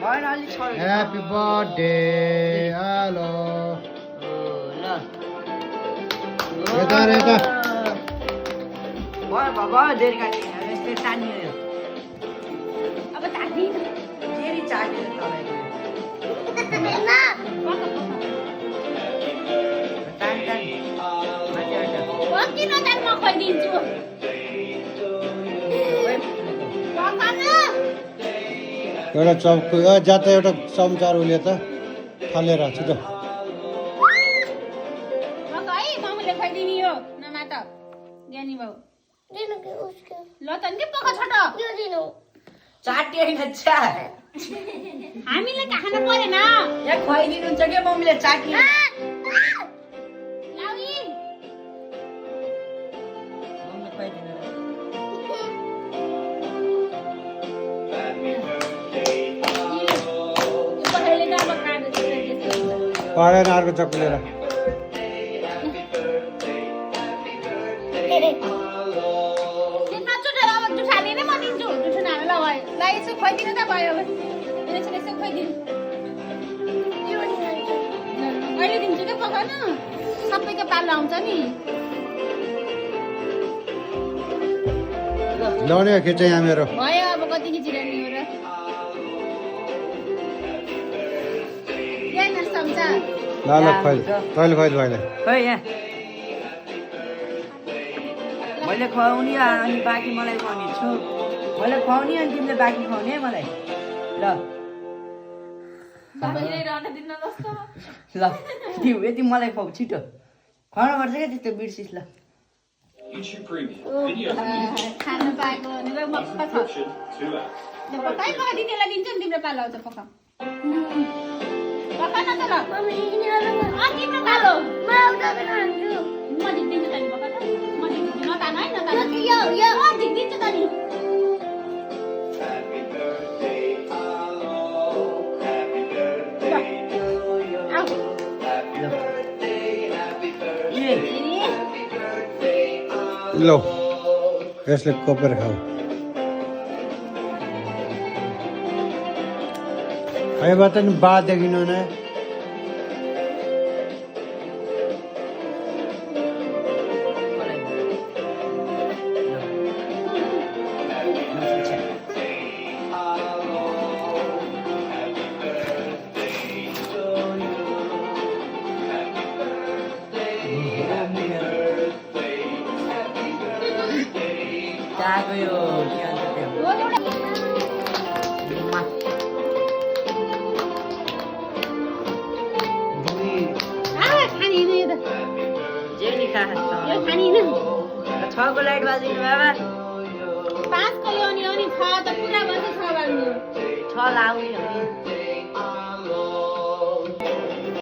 भएन अलि छ ह्यापी बर्थडे हेलो ल यता र यता भयो भयो धेरै काट्ने यस्तै तान्ने यो अब ताती फेरि चाट्यो तपाईँको तान तान माथि आउँछ किन तान म खुवाइदिन्छु एउटा चम्को जाता एउटा चम्चा उले त फालेर छिटो है मम्मीले खुवाइदिने यो नमा त ज्ञानी बाउ ल त नि पका छोट चाट्यो होइन चा हामीले खान परेन यहाँ खुवाइदिनुहुन्छ क्या मम्मीले चाट्ने लाउी मम्मीले खुवाइदिनु यो पठाइले त अब काट्दै पाएन अर्को चक्कु लिएर त्यसमा चुटेर अब जुठाले नै म दिन्छु जुठो नाम ल भयो ल यसो खुवाइदिनु त भयो यसो यसो खुवाइदिनु अहिले दिन्छु क्या पकाउन सबैको पालो आउँछ नि ल्याउने खिच यहाँ मेरो भयो अब कति खिचिरहने हो र यहाँ सम्झा ल ल खुवाइ तैँले खुवाइद भाइलाई खै यहाँ मैले खुवाउने अनि बाँकी मलाई खुवाउने छु मैले खुवाउने अनि तिमीले बाँकी खुवाउने है मलाई ल ल तिमी यति मलाई खुवाउ छिटो खुवाउनु पर्छ क्या त्यस्तो बिर्सिस ल YouTube Premium. Video खानु पाएको भनेर मक्क छ subscription 2 apps. पकाइ पका दिदीलाई दिन्छु नि तिम्रो पालो आउँछ पका पका न त ल तिम्रो पालो म दिन्छु त नि पका त म दिन्छु नतान है नतान म दिन्छु त नि Happy birthday, hello. Happy birthday to you. आऊ Happy birthday, happy birthday, ए happy birthday, लौ यसले कोपेर खाऊ है बात नि बा देखिनु न त्यहाँको यो के भन्छ त्यो मा दुई खाने नि त जे नि खा यो खाने नि 6 को लाइट बाल्दिनु बाबा 5 को ल्याउने हो नि 6 त पुरा भन्छ 6 बाल्नु 6 लाउने